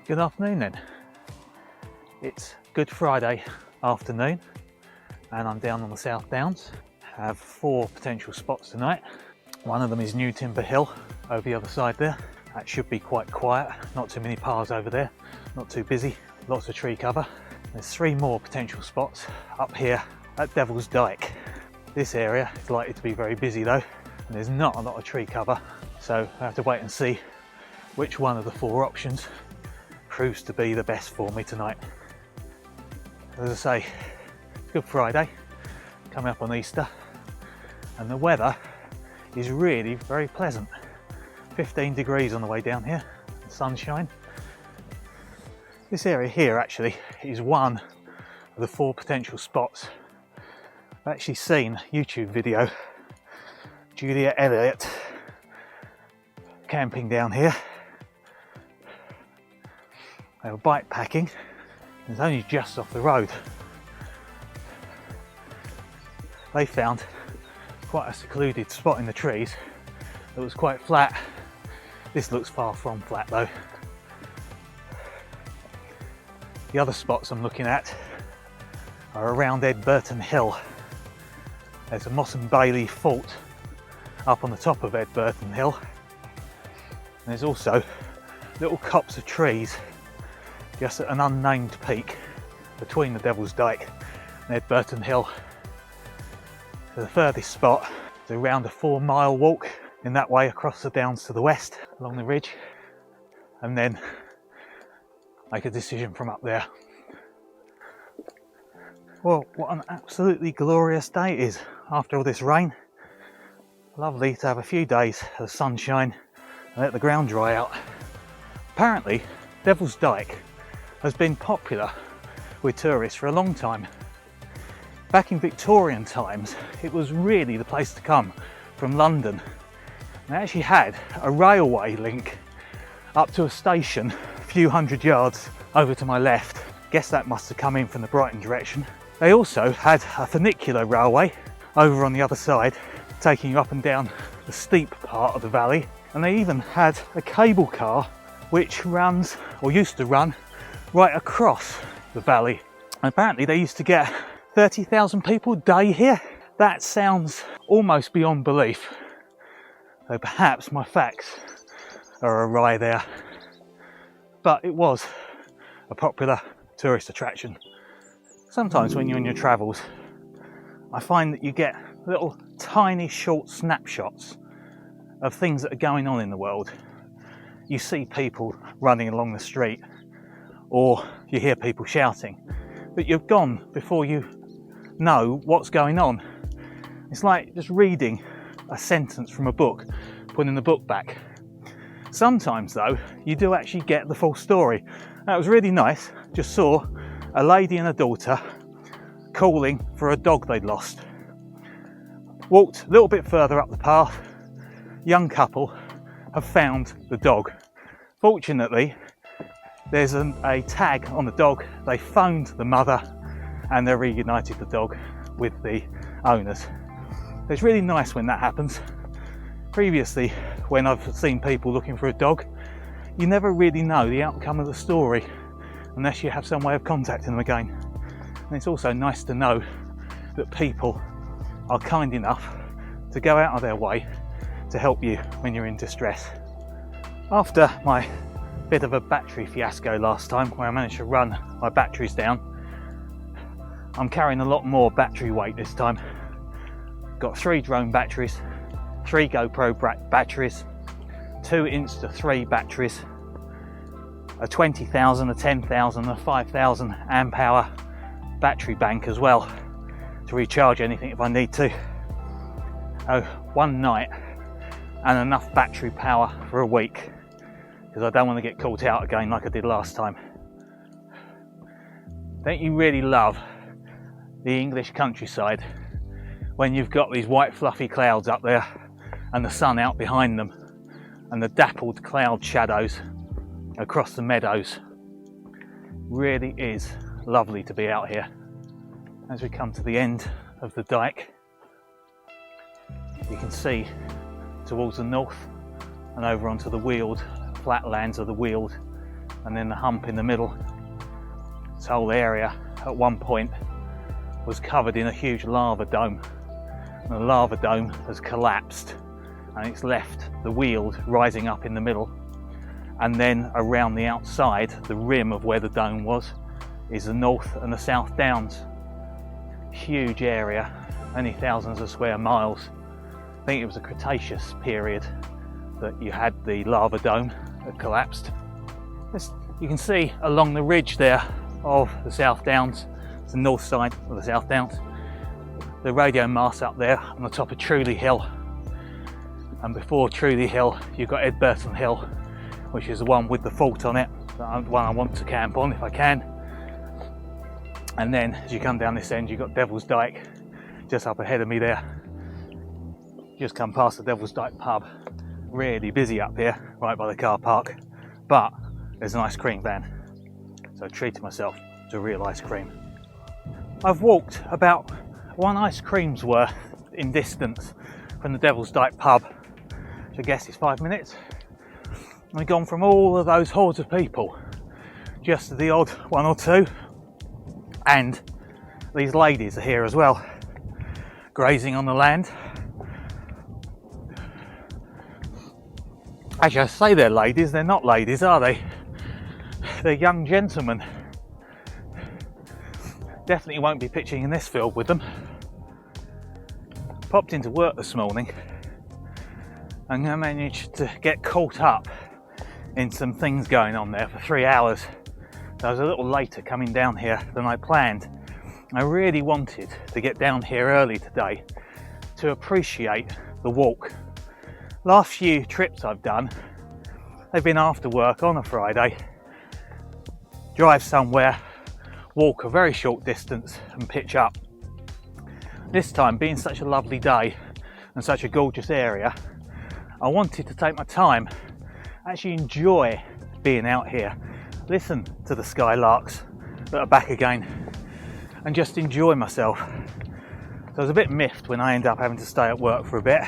Good afternoon then. It's Good Friday afternoon and I'm down on the South Downs. I have 4 potential spots tonight. One of them is New Timber Hill over the other side there. That should be quite quiet, not too many cars over there, not too busy, lots of tree cover. There's 3 more potential spots up here at Devils Dyke. This area is likely to be very busy though, and there's not a lot of tree cover, so I have to wait and see which one of the 4 options proves to be the best for me tonight. As I say, it's Good Friday, coming up on Easter, and the weather is really very pleasant. 15 degrees on the way down here, sunshine. This area here actually is one of the 4 potential spots. I've actually seen a YouTube video, Julia Elliott camping down here. They were bike packing. It's only just off the road. They found quite a secluded spot in the trees that was quite flat. This looks far from flat though. The other spots I'm looking at are around Edburton Hill. There's a Moss and Bailey fort up on the top of Edburton Hill. And there's also little copse of trees just at an unnamed peak between the Devil's Dyke and Edburton Hill. The furthest spot is around a 4-mile walk in that way across the downs to the west along the ridge, and then make a decision from up there. Well, what an absolutely glorious day it is after all this rain. Lovely to have a few days of sunshine and let the ground dry out. Apparently Devil's Dyke has been popular with tourists for a long time. Back in Victorian times, it was really the place to come from London. They actually had a railway link up to a station a few hundred yards over to my left. Guess that must have come in from the Brighton direction. They also had a funicular railway over on the other side, taking you up and down the steep part of the valley. And they even had a cable car which runs, or used to run, right across the valley. And apparently they used to get 30,000 people a day here. That sounds almost beyond belief. So perhaps my facts are awry there. But it was a popular tourist attraction. Sometimes when you're on your travels, I find that you get little tiny short snapshots of things that are going on in the world. You see people running along the street, or you hear people shouting, but you've gone before you know what's going on. It's like just reading a sentence from a book, putting the book back. Sometimes though, you do actually get the full story. That was really nice. Just saw a lady and a daughter calling for a dog they'd lost. Walked a little bit further up the path. Young couple have found the dog. Fortunately, there's a tag on the dog. They phoned the mother and they reunited the dog with the owners. It's really nice when that happens. Previously, when I've seen people looking for a dog, you never really know the outcome of the story unless you have some way of contacting them again. And it's also nice to know that people are kind enough to go out of their way to help you when you're in distress. After my bit of a battery fiasco last time, where I managed to run my batteries down, I'm carrying a lot more battery weight this time. Got 3 drone batteries, 3 GoPro batteries, 2 Insta3 batteries, a 20,000, a 10,000, a 5,000 amp hour battery bank as well to recharge anything if I need to. Oh, one night and enough battery power for a week, because I don't want to get caught out again like I did last time. Don't you really love the English countryside when you've got these white fluffy clouds up there and the sun out behind them and the dappled cloud shadows across the meadows? Really is lovely to be out here. As we come to the end of the dike, you can see towards the north and over onto the Weald, flatlands of the Weald and then the hump in the middle. This whole area at one point was covered in a huge lava dome, and the lava dome has collapsed and it's left the weald rising up in the middle, and then around the outside, the rim of where the dome was, is the North and the South Downs. Huge area, many thousands of square miles. I think it was the Cretaceous period that you had the lava dome that collapsed. You can see along the ridge there of the South Downs, it's the north side of the South Downs, the radio mast up there on the top of Truly Hill. And before Truly Hill, you've got Edburton Hill, which is the one with the fault on it, the one I want to camp on if I can. And then as you come down this end, you've got Devils Dyke just up ahead of me there. Just come past the Devils Dyke pub. Really busy up here, right by the car park, but there's an ice cream van, so I treated myself to a real ice cream. I've walked about one ice cream's worth in distance from the Devils Dyke pub, which I guess is 5 minutes. And I've gone from all of those hordes of people just to the odd one or two, and these ladies are here as well, grazing on the land. Actually, I say they're ladies, they're not ladies, are they? They're young gentlemen. Definitely won't be pitching in this field with them. Popped into work this morning and I managed to get caught up in some things going on there for 3 hours. So I was a little later coming down here than I planned. I really wanted to get down here early today to appreciate the walk. Last few trips I've done, they've been after work on a Friday, drive somewhere, walk a very short distance and pitch up. This time, being such a lovely day and such a gorgeous area, I wanted to take my time, actually enjoy being out here, listen to the skylarks that are back again, and just enjoy myself. So I was a bit miffed when I ended up having to stay at work for a bit,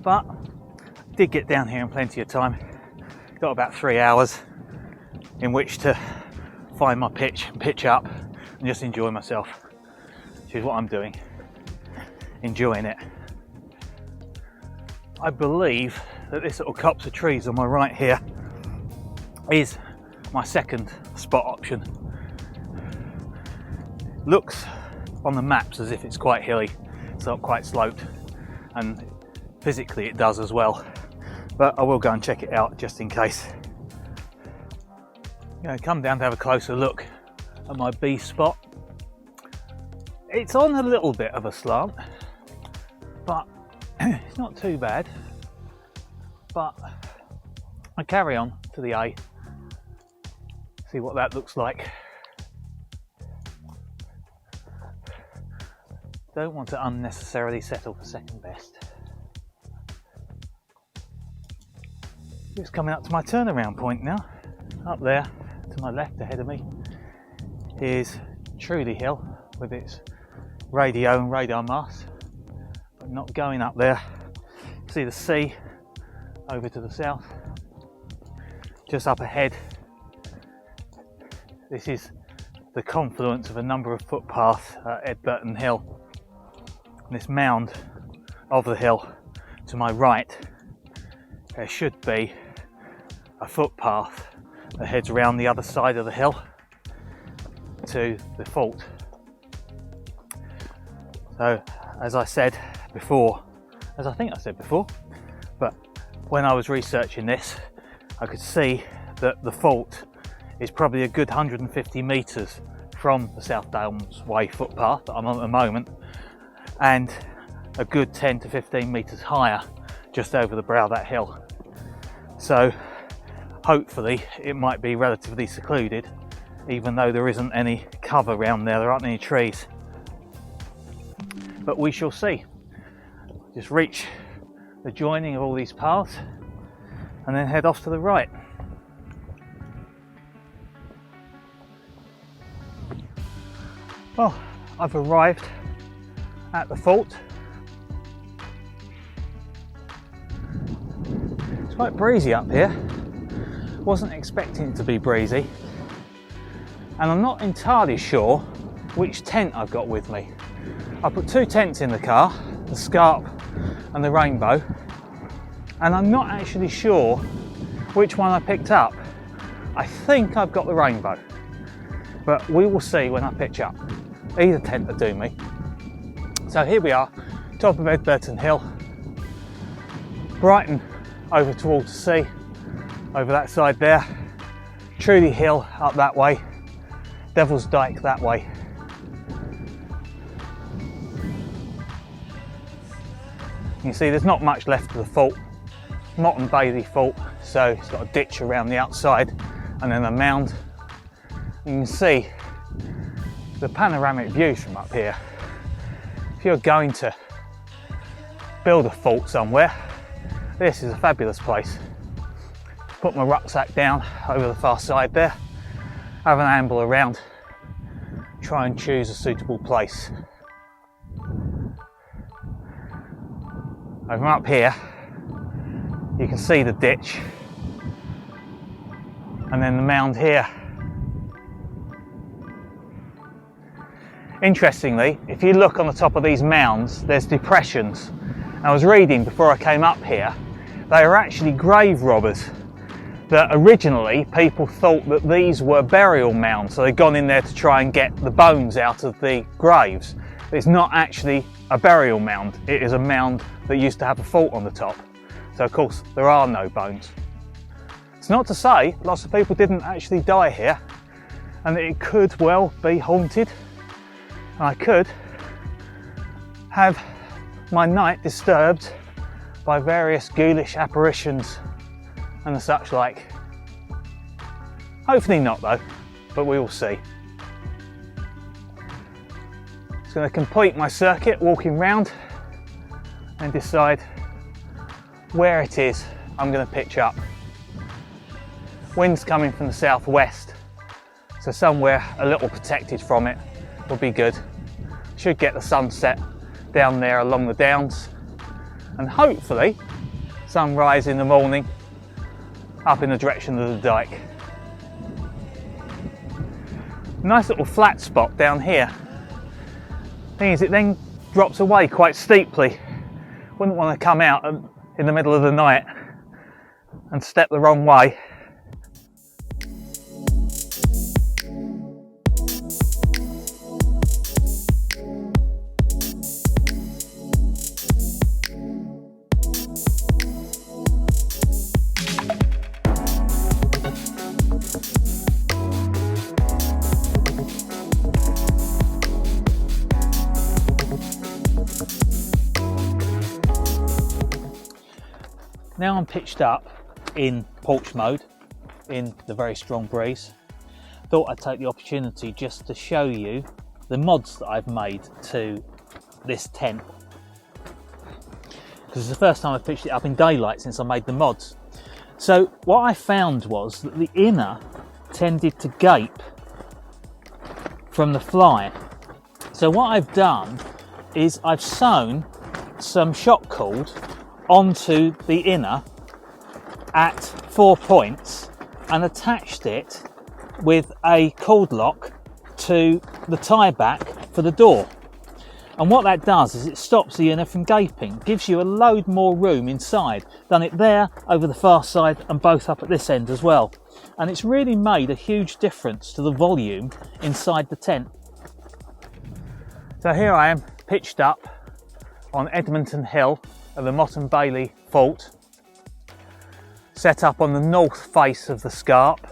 but did get down here in plenty of time. Got about 3 hours in which to find my pitch and pitch up and just enjoy myself, which is what I'm doing, enjoying it. I believe that this little copse of trees on my right here is my second spot option. Looks on the maps as if it's quite hilly, so quite sloped, and physically it does as well, but I will go and check it out just in case. Come down to have a closer look at my B spot. It's on a little bit of a slant, but it's not too bad. But I carry on to the A, see what that looks like. Don't want to unnecessarily settle for second best. It's coming up to my turnaround point now. Up there to my left ahead of me is Truly Hill with its radio and radar mast, but not going up there. See the sea over to the south. Just up ahead, this is the confluence of a number of footpaths at Edburton Hill. And this mound of the hill to my right, there should be a footpath that heads around the other side of the hill to the fault. So as I said before, as I think I said before, but when I was researching this, I could see that the fault is probably a good 150 metres from the South Downs Way footpath that I'm on at the moment, and a good 10 to 15 metres higher just over the brow of that hill. So hopefully it might be relatively secluded, even though there isn't any cover around there aren't any trees. But we shall see. Just reach the joining of all these paths and then head off to the right. Well, I've arrived at the fault. It's quite breezy up here, Wasn't expecting it to be breezy, and I'm not entirely sure which tent I've got with me. I put two tents in the car, the Scarp and the Rainbow, and I'm not actually sure which one I picked up. I think I've got the Rainbow, but we will see when I pitch up. Either tent will do me. So here we are, top of Edburton Hill, Brighton over towards the sea, over that side there, Trudy Hill up that way, Devils Dyke that way. You can see there's not much left of the fault, Motte and Bailey fault, so it's got a ditch around the outside and then a mound. You can see the panoramic views from up here. If you're going to build a fort somewhere, this is a fabulous place. Put my rucksack down over the far side there, have an amble around, try and choose a suitable place. Over up here, you can see the ditch and then the mound here. Interestingly, if you look on the top of these mounds, there's depressions. I was reading before I came up here, they are actually grave robbers. That originally people thought that these were burial mounds, so they'd gone in there to try and get the bones out of the graves. It's not actually a burial mound, it is a mound that used to have a fort on the top. So of course there are no bones. It's not to say lots of people didn't actually die here, and that it could well be haunted. I could have my night disturbed by various ghoulish apparitions and the such like. Hopefully not though, but we will see. Just going to complete my circuit walking round and decide where it is I'm going to pitch up. Wind's coming from the southwest, so somewhere a little protected from it will be good. Should get the sunset down there along the downs, and hopefully sunrise in the morning up in the direction of the dike. Nice little flat spot down here. Thing is, it then drops away quite steeply. Wouldn't want to come out in the middle of the night and step the wrong way. Now I'm pitched up in porch mode in the very strong breeze. Thought I'd take the opportunity just to show you the mods that I've made to this tent, because it's the first time I've pitched it up in daylight since I made the mods. So what I found was that the inner tended to gape from the fly. So what I've done is I've sewn some shock cord onto the inner at 4 points and attached it with a cord lock to the tie back for the door. And what that does is it stops the inner from gaping, gives you a load more room inside. Done it there, over the far side, and both up at this end as well. And it's really made a huge difference to the volume inside the tent. So here I am pitched up on Edburton Hill of the Motte and Bailey fault, set up on the north face of the Scarp,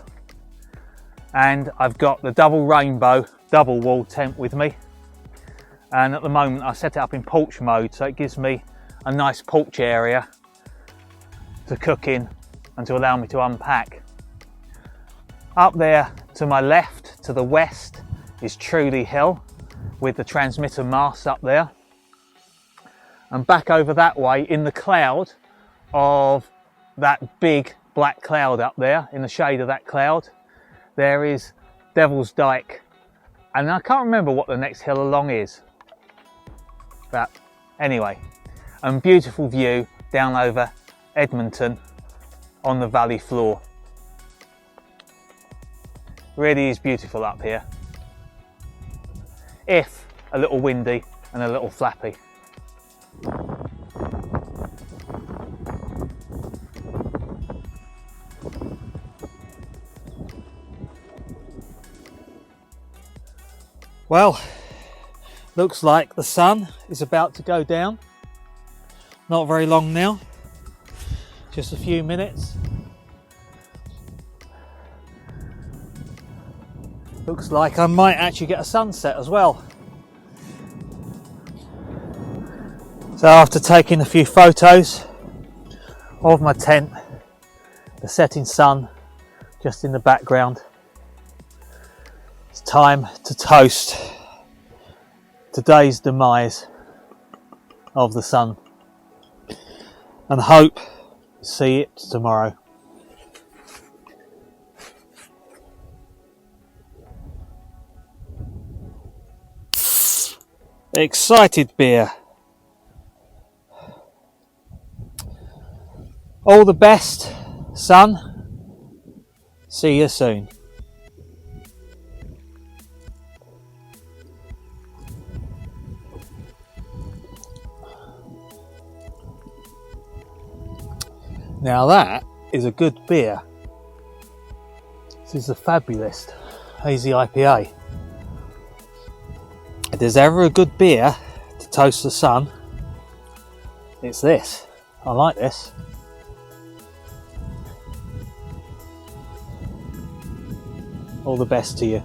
and I've got the double Rainbow double wall tent with me, and at the moment I set it up in porch mode, so it gives me a nice porch area to cook in and to allow me to unpack. Up there to my left, to the west, is Trudy Hill with the transmitter mast up there. And back over that way in the cloud of that big black cloud up there, in the shade of that cloud, there is Devils Dyke. And I can't remember what the next hill along is. But anyway, and beautiful view down over Edmonton on the valley floor. Really is beautiful up here, if a little windy and a little flappy. Well, looks like the sun is about to go down. Not very long now, just a few minutes. Looks like I might actually get a sunset as well. So after taking a few photos of my tent, the setting sun just in the background, it's time to toast today's demise of the sun and hope to see it tomorrow. Excited beer. All the best, son. See you soon. Now that is a good beer. This is the Fabulous Hazy IPA. If there's ever a good beer to toast the sun, it's this. I like this. All the best to you.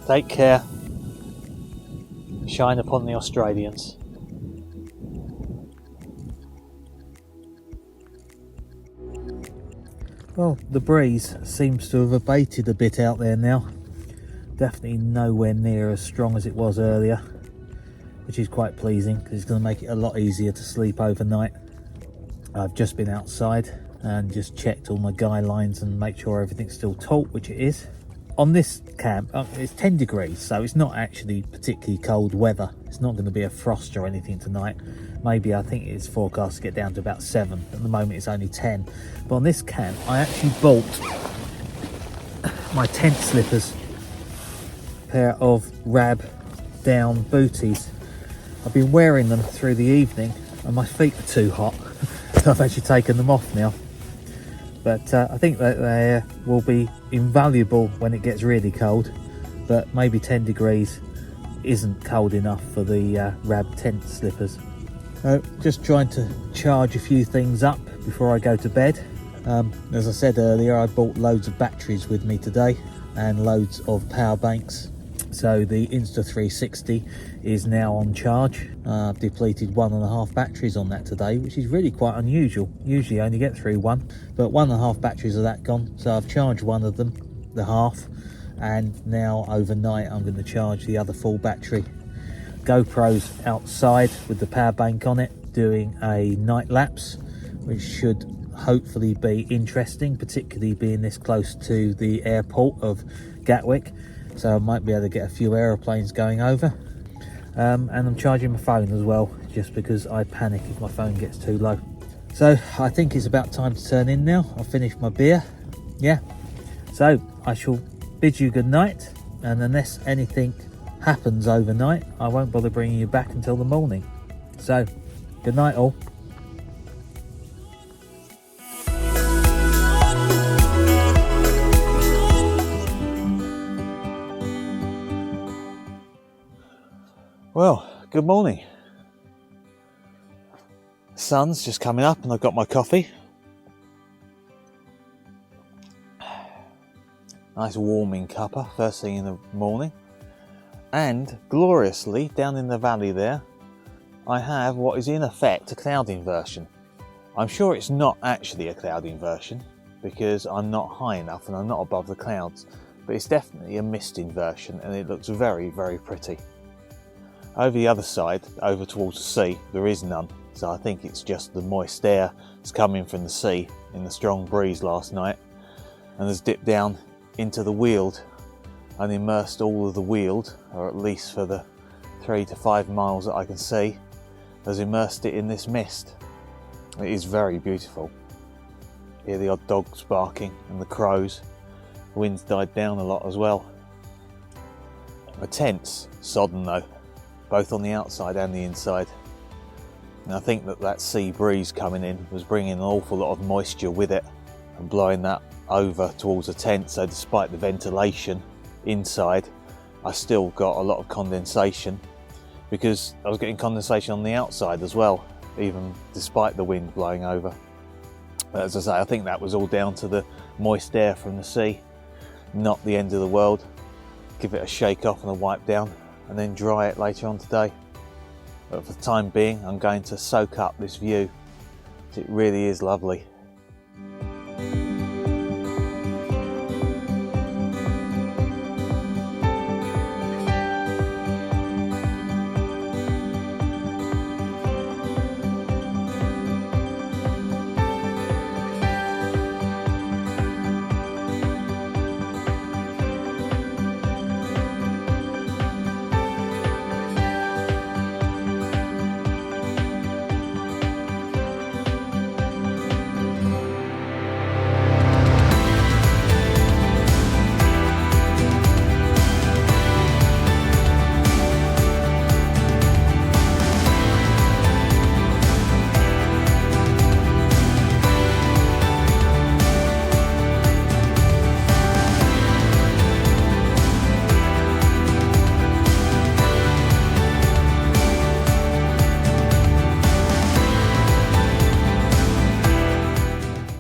Take care. Shine upon the Australians. Well, the breeze seems to have abated a bit out there now. Definitely nowhere near as strong as it was earlier, which is quite pleasing because it's going to make it a lot easier to sleep overnight. I've just been outside and just checked all my guy lines and make sure everything's still taut, which it is. On this camp, it's 10 degrees, so it's not actually particularly cold weather. It's not going to be a frost or anything tonight. Maybe, I think it's forecast to get down to about 7. At the moment it's only 10. But on this camp, I actually bought my tent slippers, a pair of Rab down booties. I've been wearing them through the evening and my feet are too hot. So I've actually taken them off now. But I think that they will be invaluable when it gets really cold. But maybe 10 degrees isn't cold enough for the Rab tent slippers. Just trying to charge a few things up before I go to bed. As I said earlier, I bought loads of batteries with me today and loads of power banks. So the Insta360 is now on charge. I've depleted 1.5 batteries on that today, which is really quite unusual. Usually I only get through one, but 1.5 batteries of that gone. So I've charged one of them, the half, and now overnight I'm going to charge the other full battery. GoPro's outside with the power bank on it, doing a night lapse, which should hopefully be interesting, particularly being this close to the airport of Gatwick. So I might be able to get a few aeroplanes going over. And I'm charging my phone as well, just because I panic if my phone gets too low. So I think it's about time to turn in now. I've finished my beer. Yeah. So I shall bid you good night, and unless anything happens overnight, I won't bother bringing you back until the morning. So good night all. Well, good morning. The sun's just coming up and I've got my coffee. Nice warming cuppa first thing in the morning. And gloriously, down in the valley there, I have what is in effect a cloud inversion. I'm sure it's not actually a cloud inversion because I'm not high enough and I'm not above the clouds, but it's definitely a mist inversion and it looks very, very pretty. Over the other side, over towards the sea, there is none, so I think it's just the moist air that's coming from the sea in the strong breeze last night and has dipped down into the Weald and immersed all of the Weald, or at least for the 3 to 5 miles that I can see, has immersed it in this mist. It is very beautiful. Hear the odd dogs barking and the crows, The wind's died down a lot as well. My tent's sodden though, both on the outside and the inside. And I think that sea breeze coming in was bringing an awful lot of moisture with it and blowing that over towards the tent. So despite the ventilation inside, I still got a lot of condensation, because I was getting condensation on the outside as well, even despite the wind blowing over. But as I say, I think that was all down to the moist air from the sea. Not the end of the world. Give it a shake off and a wipe down, and then dry it later on today. But for the time being, I'm going to soak up this view. It really is lovely.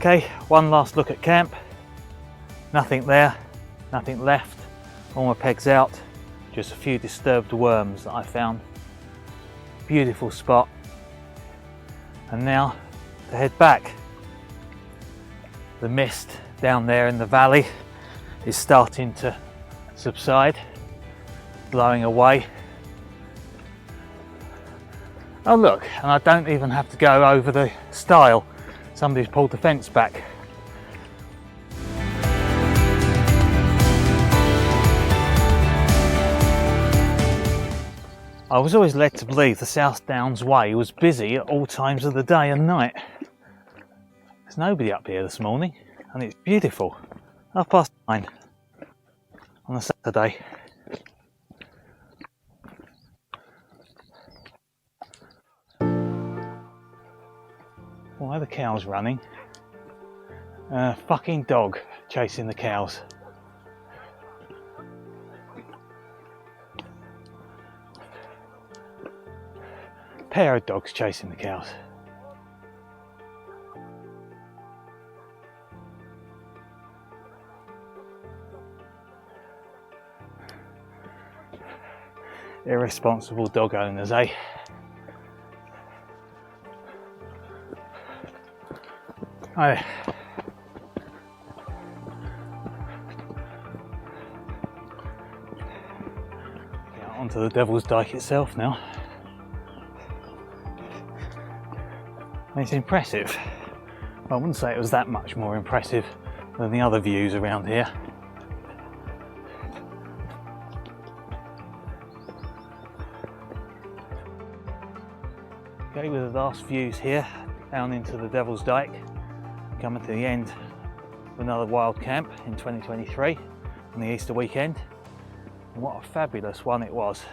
Okay, one last look at camp. Nothing there, nothing left. All my pegs out, just a few disturbed worms that I found. Beautiful spot. And now to head back. The mist down there in the valley is starting to subside, blowing away. Oh look, and I don't even have to go over the stile. Somebody's pulled the fence back. I was always led to believe the South Downs Way was busy at all times of the day and night. There's nobody up here this morning, and it's beautiful. 9:30 on a Saturday. Why are the cows running? Fucking dog chasing the cows. Pair of dogs chasing the cows. Irresponsible dog owners, eh? Oh. Get onto the Devils Dyke itself now. It's impressive. Well, I wouldn't say it was that much more impressive than the other views around here. Okay, with the last views here down into the Devils Dyke, coming to the end of another wild camp in 2023 on the Easter weekend. And what a fabulous one it was.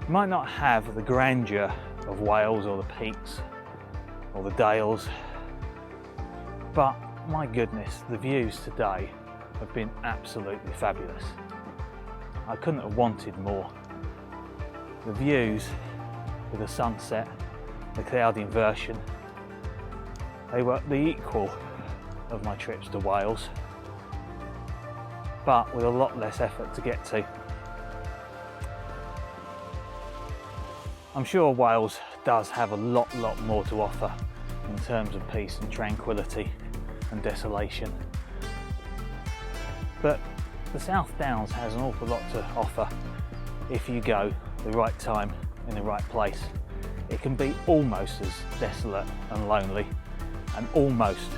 You might not have the grandeur of Wales or the peaks or the dales, but my goodness, the views today have been absolutely fabulous. I couldn't have wanted more. The views with the sunset, the cloud inversion, they were the equal of my trips to Wales, but with a lot less effort to get to. I'm sure Wales does have a lot more to offer in terms of peace and tranquility and desolation. But the South Downs has an awful lot to offer if you go the right time in the right place. It can be almost as desolate and lonely and almost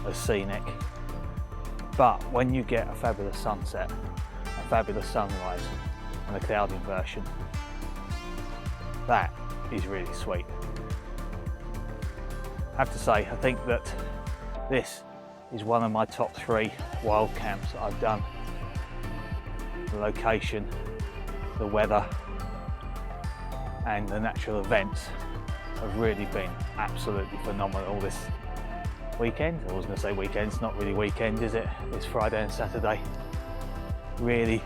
as scenic. But when you get a fabulous sunset, a fabulous sunrise and a cloud inversion, that is really sweet. I have to say, I think that this is one of my top 3 wild camps that I've done. The location, the weather and the natural events have really been absolutely phenomenal this weekend. I was going to say weekend, it's not really weekend, is it? It's Friday and Saturday. Really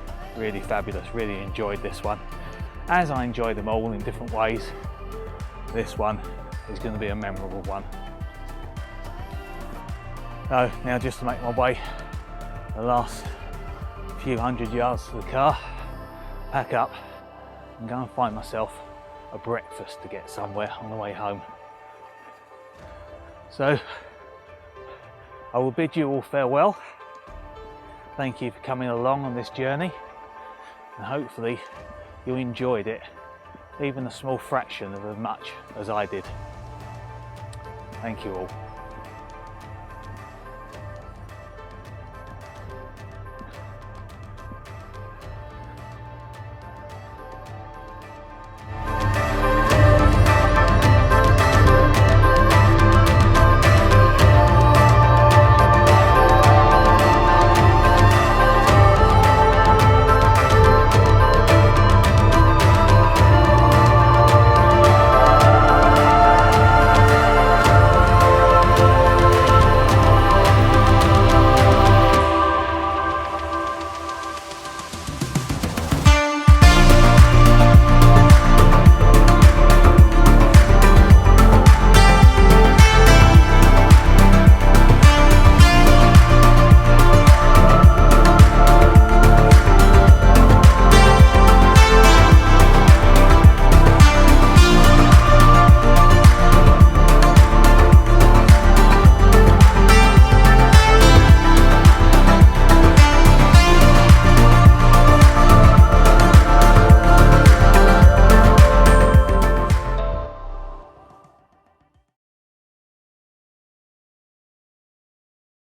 fabulous, really enjoyed this one. As I enjoy them all in different ways, this one is going to be a memorable one. So now just to make my way the last few hundred yards to the car, pack up and go and find myself a breakfast to get somewhere on the way home. So I will bid you all farewell. Thank you for coming along on this journey, and hopefully you enjoyed it, even a small fraction of as much as I did. Thank you all.